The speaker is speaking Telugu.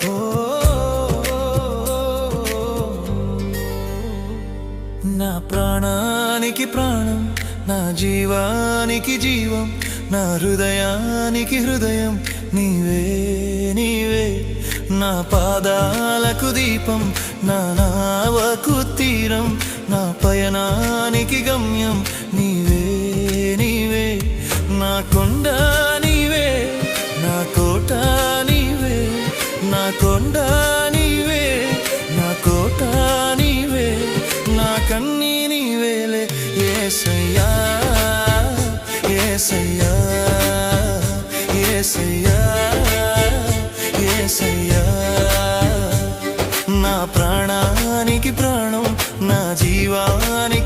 ఓ నా ప్రాణానికి ప్రాణం, నా జీవానికి జీవం, నా హృదయానికి హృదయం నీవే నీవే. నా పాదాలకు దీపం, నా నావకు తీరం, నా పయనానికి గమ్యం నీవే నీవే. నా కొండ నీవే, నా కోట నీవే, నా కొండ నీవే, నా కోట నీవే, నా కన్నీ నీవేలే యేసయ్యా యేసయ్యా యేసయ్యా యేసయ్యా. నా ప్రాణానికి ప్రాణం, నా జీవానికి